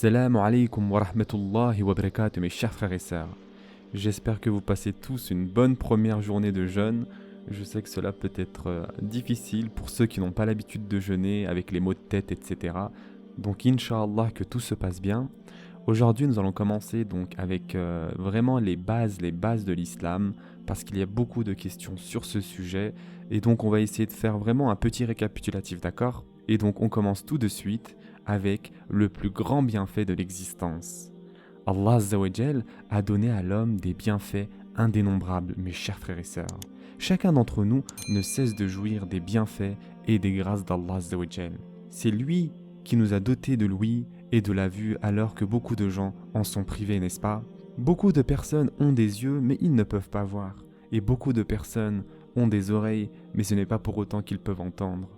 Assalamu alaikum wa rahmatullahi wa barakatuh mes chers frères et sœurs. J'espère que vous passez tous une bonne première journée de jeûne. Je sais que cela peut être difficile pour ceux qui n'ont pas l'habitude de jeûner avec les maux de tête, etc. Donc Inch'Allah que tout se passe bien. Aujourd'hui nous allons commencer donc avec vraiment les bases de l'islam parce qu'il y a beaucoup de questions sur ce sujet et donc on va essayer de faire vraiment un petit récapitulatif, d'accord ? Et donc on commence tout de suite avec le plus grand bienfait de l'existence. Allah Azza wa Jal a donné à l'homme des bienfaits indénombrables, mes chers frères et sœurs. Chacun d'entre nous ne cesse de jouir des bienfaits et des grâces d'Allah Azza wa Jal. C'est lui qui nous a dotés de l'ouïe et de la vue alors que beaucoup de gens en sont privés, n'est-ce pas ? Beaucoup de personnes ont des yeux mais ils ne peuvent pas voir. Et beaucoup de personnes ont des oreilles mais ce n'est pas pour autant qu'ils peuvent entendre.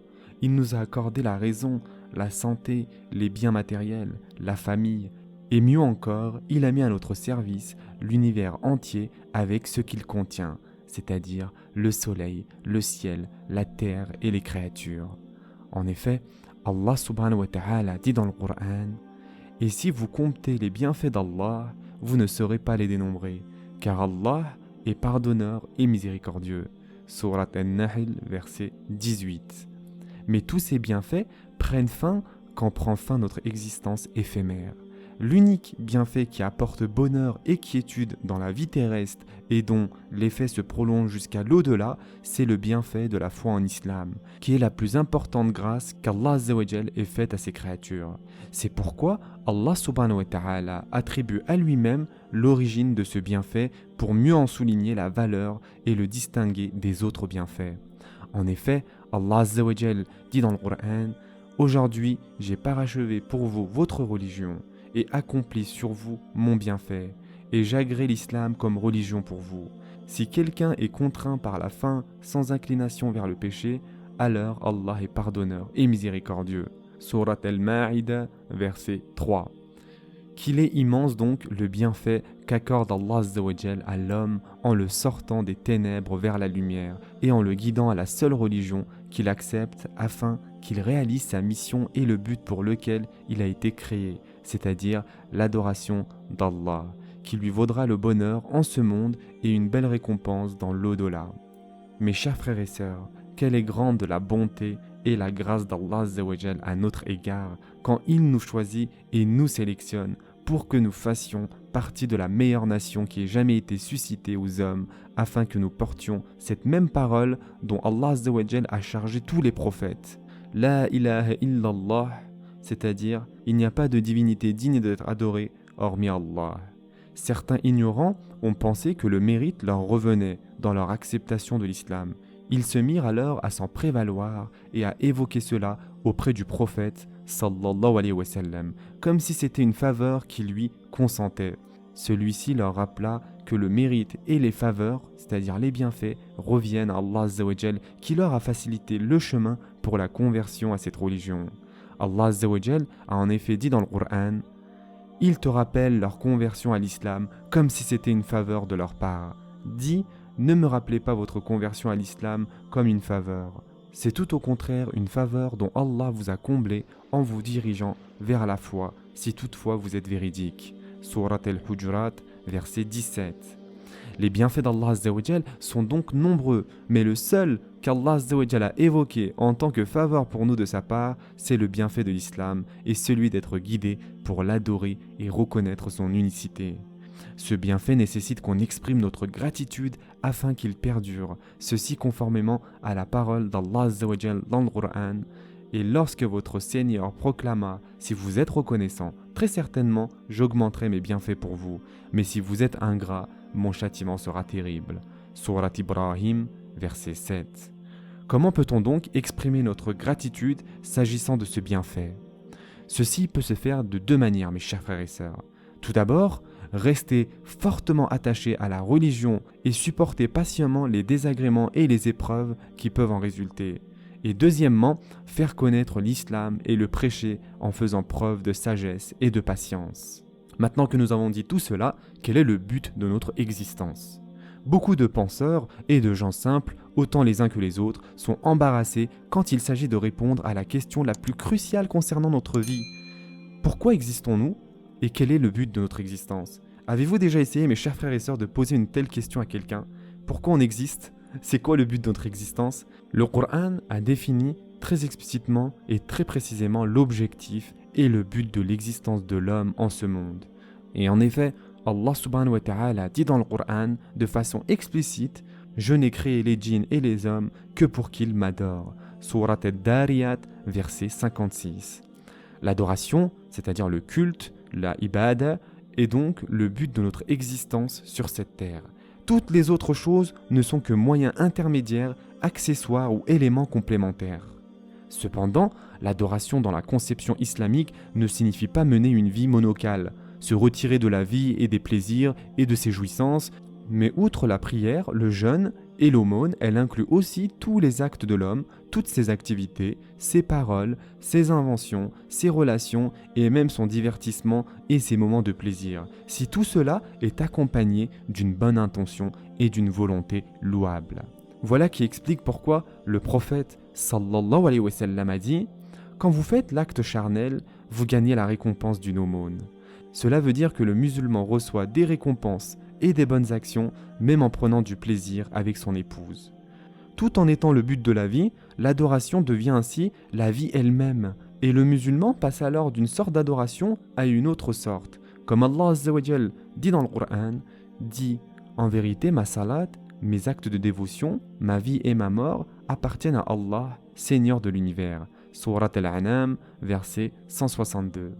Il nous a accordé la raison, la santé, les biens matériels, la famille, et mieux encore, il a mis à notre service l'univers entier avec ce qu'il contient, c'est-à-dire le soleil, le ciel, la terre et les créatures. En effet, Allah subhanahu wa ta'ala dit dans le Coran « Et si vous comptez les bienfaits d'Allah, vous ne saurez pas les dénombrer, car Allah est pardonneur et miséricordieux. » Surat An-Nahl, verset 18. Mais tous ces bienfaits prennent fin quand prend fin notre existence éphémère. L'unique bienfait qui apporte bonheur et quiétude dans la vie terrestre et dont l'effet se prolonge jusqu'à l'au-delà, c'est le bienfait de la foi en islam, qui est la plus importante grâce qu'Allah Azza wa Jal ait faite à ses créatures. C'est pourquoi Allah subhanahu wa ta'ala attribue à lui-même l'origine de ce bienfait pour mieux en souligner la valeur et le distinguer des autres bienfaits. En effet, Allah Azza wa Jal dit dans le Coran « Aujourd'hui, j'ai parachevé pour vous votre religion et accompli sur vous mon bienfait, et j'agrée l'islam comme religion pour vous. Si quelqu'un est contraint par la faim sans inclination vers le péché, alors Allah est pardonneur et miséricordieux. » Surat Al-Ma'ida, verset 3. Qu'il est immense donc le bienfait qu'accorde Allah Azza wa Jal à l'homme en le sortant des ténèbres vers la lumière et en le guidant à la seule religion qu'il accepte afin qu'il réalise sa mission et le but pour lequel il a été créé, c'est-à-dire l'adoration d'Allah, qui lui vaudra le bonheur en ce monde et une belle récompense dans l'au-delà. Mes chers frères et sœurs, quelle est grande la bonté et la grâce d'Allah Azza wa Jal à notre égard quand il nous choisit et nous sélectionne pour que nous fassions partie de la meilleure nation qui ait jamais été suscitée aux hommes afin que nous portions cette même parole dont Allah Azza wa Jal a chargé tous les prophètes. La ilaha illallah, c'est-à-dire il n'y a pas de divinité digne d'être adorée hormis Allah. Certains ignorants ont pensé que le mérite leur revenait dans leur acceptation de l'islam. Ils se mirent alors à s'en prévaloir et à évoquer cela auprès du prophète sallallahu alayhi wa sallam, comme si c'était une faveur qui lui consentait. Celui-ci leur rappela que le mérite et les faveurs, c'est-à-dire les bienfaits, reviennent à Allah Azza wa Jal qui leur a facilité le chemin pour la conversion à cette religion. Allah Azza wa Jal a en effet dit dans le Coran « Ils te rappellent leur conversion à l'islam comme si c'était une faveur de leur part. Dis, ne me rappelez pas votre conversion à l'islam comme une faveur. C'est tout au contraire une faveur dont Allah vous a comblé en vous dirigeant vers la foi, si toutefois vous êtes véridique. » Surat Al-Hujurat, verset 17. Les bienfaits d'Allah Azza wa Jal sont donc nombreux, mais le seul qu'Allah Azza wa Jal a évoqué en tant que faveur pour nous de sa part, c'est le bienfait de l'islam et celui d'être guidé pour l'adorer et reconnaître son unicité. Ce bienfait nécessite qu'on exprime notre gratitude afin qu'il perdure, ceci conformément à la parole d'Allah Azza wa Jal dans le Coran. Et lorsque votre Seigneur proclama « Si vous êtes reconnaissant, très certainement j'augmenterai mes bienfaits pour vous, mais si vous êtes ingrat, mon châtiment sera terrible. » Surat Ibrahim, verset 7. Comment peut-on donc exprimer notre gratitude s'agissant de ce bienfait ? Ceci peut se faire de deux manières, mes chers frères et sœurs. Tout d'abord, rester fortement attaché à la religion et supporter patiemment les désagréments et les épreuves qui peuvent en résulter. Et deuxièmement, faire connaître l'islam et le prêcher en faisant preuve de sagesse et de patience. Maintenant que nous avons dit tout cela, quel est le but de notre existence ? Beaucoup de penseurs et de gens simples, autant les uns que les autres, sont embarrassés quand il s'agit de répondre à la question la plus cruciale concernant notre vie. Pourquoi existons-nous ? Et quel est le but de notre existence? Avez-vous déjà essayé, mes chers frères et sœurs, de poser une telle question à quelqu'un? Pourquoi on existe? C'est quoi le but de notre existence? Le Coran a défini très explicitement et très précisément l'objectif et le but de l'existence de l'homme en ce monde. Et en effet, Allah subhanahu wa ta'ala dit dans le Coran de façon explicite: je n'ai créé les djinns et les hommes que pour qu'ils m'adorent. Surat al-Dariyat, verset 56. L'adoration, c'est-à-dire le culte, la ibada, est donc le but de notre existence sur cette terre. Toutes les autres choses ne sont que moyens intermédiaires, accessoires ou éléments complémentaires. Cependant, l'adoration dans la conception islamique ne signifie pas mener une vie monocale, se retirer de la vie et des plaisirs et de ses jouissances, mais outre la prière, le jeûne et l'aumône, elle inclut aussi tous les actes de l'homme, toutes ses activités, ses paroles, ses inventions, ses relations et même son divertissement et ses moments de plaisir, si tout cela est accompagné d'une bonne intention et d'une volonté louable. Voilà qui explique pourquoi le prophète sallallahu alayhi wa sallam a dit: quand vous faites l'acte charnel, vous gagnez la récompense d'une aumône. Cela veut dire que le musulman reçoit des récompenses et des bonnes actions, même en prenant du plaisir avec son épouse. Tout en étant le but de la vie, l'adoration devient ainsi la vie elle-même, et le musulman passe alors d'une sorte d'adoration à une autre sorte. Comme Allah Azza wa Jal dit dans le Coran, dit: en vérité ma salat, mes actes de dévotion, ma vie et ma mort appartiennent à Allah, Seigneur de l'univers. Surat Al-An'am, verset 162.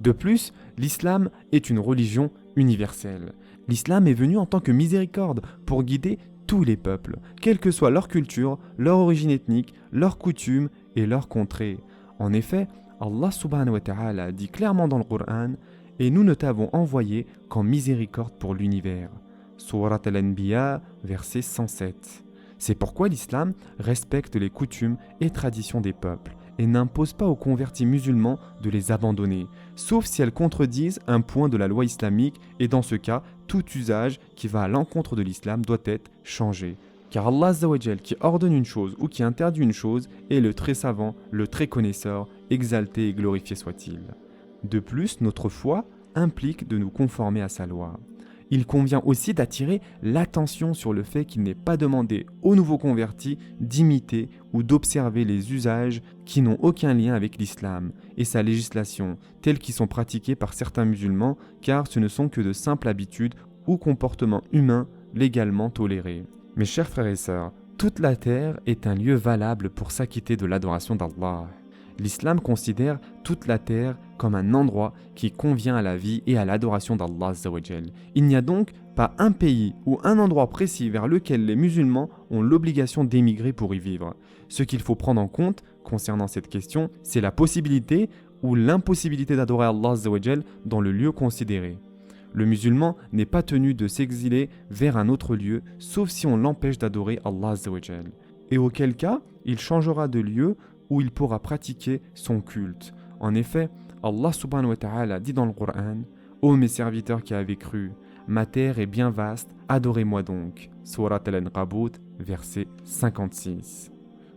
De plus, l'islam est une religion universelle. L'islam est venu en tant que miséricorde pour guider tous les peuples, quelle que soit leur culture, leur origine ethnique, leurs coutumes et leur contrée. En effet, Allah subhanahu wa ta'ala dit clairement dans le Coran: et nous ne t'avons envoyé qu'en miséricorde pour l'univers. Surat Al-Anbiya, verset 107. C'est pourquoi l'islam respecte les coutumes et traditions des peuples et n'impose pas aux convertis musulmans de les abandonner, sauf si elles contredisent un point de la loi islamique, et dans ce cas, tout usage qui va à l'encontre de l'islam doit être changé. Car Allah Azza wa Jal, qui ordonne une chose ou qui interdit une chose, est le très savant, le très connaisseur, exalté et glorifié soit-il. De plus, notre foi implique de nous conformer à sa loi. Il convient aussi d'attirer l'attention sur le fait qu'il n'est pas demandé aux nouveaux convertis d'imiter ou d'observer les usages qui n'ont aucun lien avec l'islam et sa législation, tels qu'ils sont pratiqués par certains musulmans, car ce ne sont que de simples habitudes ou comportements humains légalement tolérés. Mes chers frères et sœurs, toute la terre est un lieu valable pour s'acquitter de l'adoration d'Allah. L'islam considère toute la terre comme un endroit qui convient à la vie et à l'adoration d'Allah Azza wa Jal. Il n'y a donc pas un pays ou un endroit précis vers lequel les musulmans ont l'obligation d'émigrer pour y vivre. Ce qu'il faut prendre en compte concernant cette question, c'est la possibilité ou l'impossibilité d'adorer Allah Azza wa Jal dans le lieu considéré. Le musulman n'est pas tenu de s'exiler vers un autre lieu, sauf si on l'empêche d'adorer Allah Azza wa Jal. Et auquel cas, il changera de lieu où il pourra pratiquer son culte. En effet, Allah subhanahu wa ta'ala dit dans le Coran: ô mes serviteurs qui avez cru, ma terre est bien vaste, adorez-moi donc. Surat Al-Ankabut, verset 56.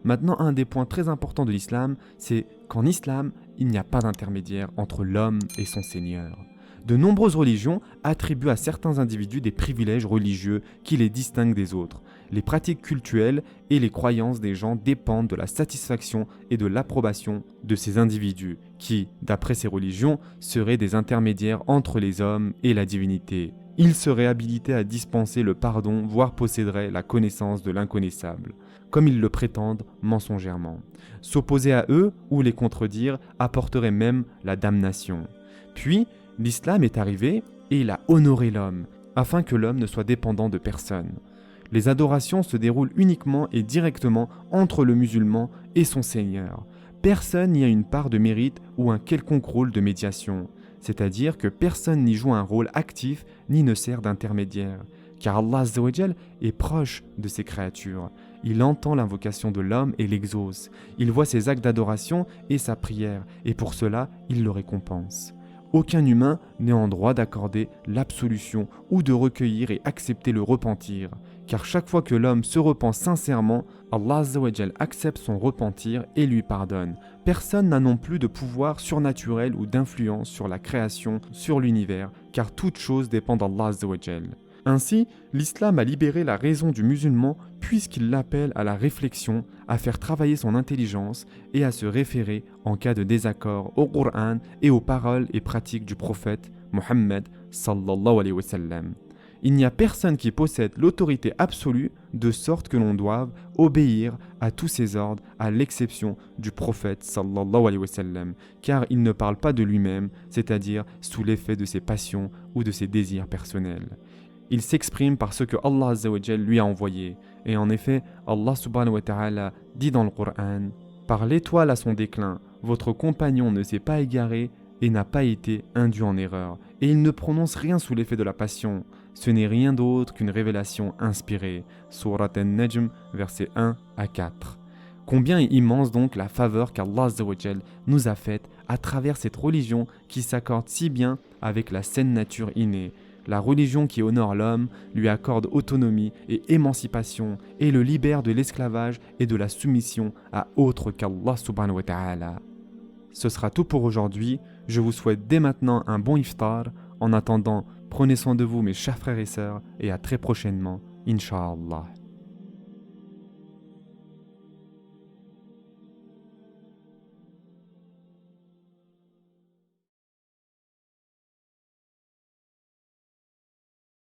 Maintenant, un des points très importants de l'islam, c'est qu'en islam, il n'y a pas d'intermédiaire entre l'homme et son Seigneur. De nombreuses religions attribuent à certains individus des privilèges religieux qui les distinguent des autres. Les pratiques cultuelles et les croyances des gens dépendent de la satisfaction et de l'approbation de ces individus qui, d'après ces religions, seraient des intermédiaires entre les hommes et la divinité. Ils seraient habilités à dispenser le pardon, voire posséderaient la connaissance de l'inconnaissable, comme ils le prétendent mensongèrement. S'opposer à eux ou les contredire apporterait même la damnation. Puis, l'islam est arrivé et il a honoré l'homme, afin que l'homme ne soit dépendant de personne. Les adorations se déroulent uniquement et directement entre le musulman et son Seigneur. Personne n'y a une part de mérite ou un quelconque rôle de médiation, c'est-à-dire que personne n'y joue un rôle actif ni ne sert d'intermédiaire, car Allah Azza wa Jal est proche de ses créatures. Il entend l'invocation de l'homme et l'exauce. Il voit ses actes d'adoration et sa prière, et pour cela, il le récompense. Aucun humain n'est en droit d'accorder l'absolution ou de recueillir et accepter le repentir, car chaque fois que l'homme se repent sincèrement, Allah Azza wa Jal accepte son repentir et lui pardonne. Personne n'a non plus de pouvoir surnaturel ou d'influence sur la création, sur l'univers, car toute chose dépend d'Allah Azza wa Jal. Ainsi, l'islam a libéré la raison du musulman puisqu'il l'appelle à la réflexion, à faire travailler son intelligence et à se référer en cas de désaccord au Coran et aux paroles et pratiques du prophète Mohammed sallallahu alayhi wa sallam. Il n'y a personne qui possède l'autorité absolue de sorte que l'on doive obéir à tous ses ordres à l'exception du prophète sallallahu alayhi wa sallam, car il ne parle pas de lui-même, c'est-à-dire sous l'effet de ses passions ou de ses désirs personnels. Il s'exprime par ce que Allah Azza wa Jal lui a envoyé. Et en effet, Allah subhanahu wa ta'ala dit dans le Coran: par l'étoile à son déclin, votre compagnon ne s'est pas égaré et n'a pas été induit en erreur. Et il ne prononce rien sous l'effet de la passion. Ce n'est rien d'autre qu'une révélation inspirée. Surat An-Najm, versets 1 à 4. Combien est immense donc la faveur qu'Allah Azza wa Jal nous a faite à travers cette religion qui s'accorde si bien avec la saine nature innée. La religion qui honore l'homme lui accorde autonomie et émancipation et le libère de l'esclavage et de la soumission à autre qu'Allah subhanahu wa ta'ala. Ce sera tout pour aujourd'hui. Je vous souhaite dès maintenant un bon iftar. En attendant, prenez soin de vous mes chers frères et sœurs et à très prochainement, Inch'Allah.